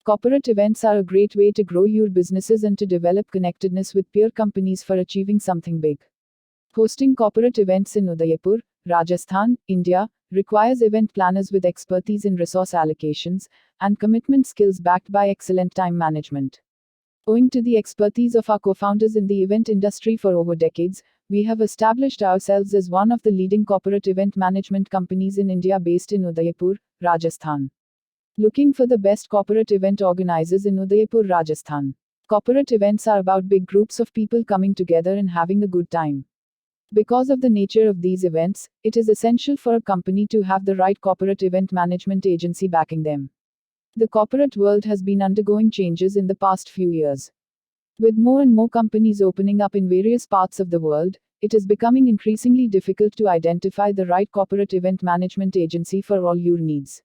Corporate events are a great way to grow your businesses and to develop connectedness with peer companies for achieving something big. Hosting corporate events in Udaipur, Rajasthan, India, requires event planners with expertise in resource allocations and commitment skills backed by excellent time management. Owing to the expertise of our co-founders in the event industry for over decades, we have established ourselves as one of the leading corporate event management companies in India based in Udaipur, Rajasthan. Looking for the best corporate event organizers in Udaipur, Rajasthan. Corporate events are about big groups of people coming together and having a good time. Because of the nature of these events, it is essential for a company to have the right corporate event management agency backing them. The corporate world has been undergoing changes in the past few years. With more and more companies opening up in various parts of the world, it is becoming increasingly difficult to identify the right corporate event management agency for all your needs.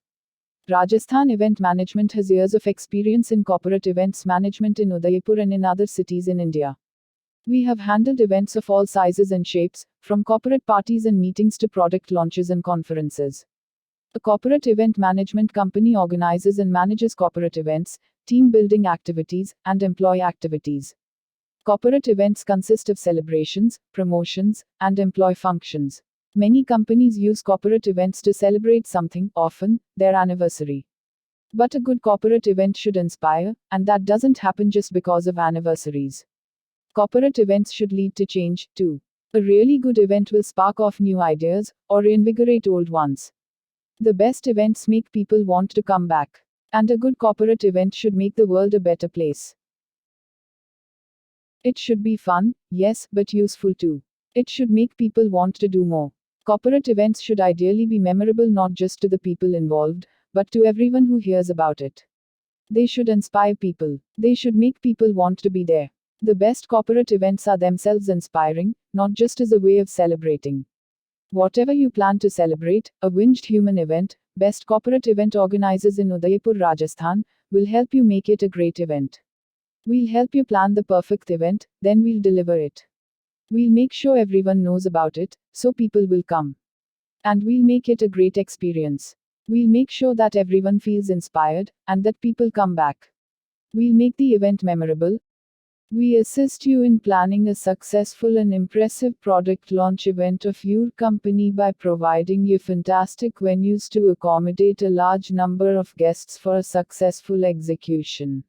Rajasthan Event Management has years of experience in corporate events management in Udaipur and in other cities in India. We have handled events of all sizes and shapes, from corporate parties and meetings to product launches and conferences. A corporate event management company organizes and manages corporate events, team building activities, and employee activities. Corporate events consist of celebrations, promotions, and employee functions. Many companies use corporate events to celebrate something, often their anniversary. But a good corporate event should inspire, and that doesn't happen just because of anniversaries. Corporate events should lead to change, too. A really good event will spark off new ideas, or reinvigorate old ones. The best events make people want to come back. And a good corporate event should make the world a better place. It should be fun, yes, but useful too. It should make people want to do more. Corporate events should ideally be memorable not just to the people involved, but to everyone who hears about it. They should inspire people. They should make people want to be there. The best corporate events are themselves inspiring, not just as a way of celebrating. Whatever you plan to celebrate, a winged human event, best corporate event organizers in Udaipur, Rajasthan, will help you make it a great event. We'll help you plan the perfect event, then we'll deliver it. We'll make sure everyone knows about it, so people will come. And we'll make it a great experience. We'll make sure that everyone feels inspired, and that people come back. We'll make the event memorable. We assist you in planning a successful and impressive product launch event of your company by providing you fantastic venues to accommodate a large number of guests for a successful execution.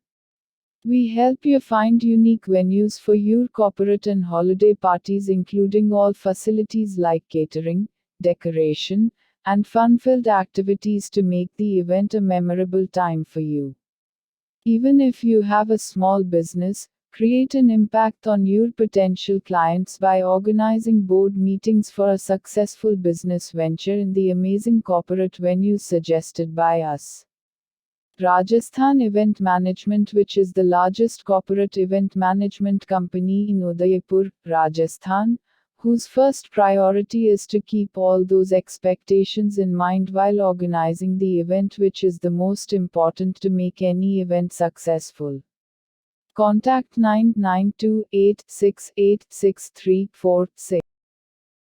We help you find unique venues for your corporate and holiday parties, including all facilities like catering, decoration, and fun-filled activities to make the event a memorable time for you. Even if you have a small business, create an impact on your potential clients by organizing board meetings for a successful business venture in the amazing corporate venues suggested by us. Rajasthan Event Management, which is the largest corporate event management company in Udaipur, Rajasthan, whose first priority is to keep all those expectations in mind while organizing the event, which is the most important to make any event successful. Contact 9928686346.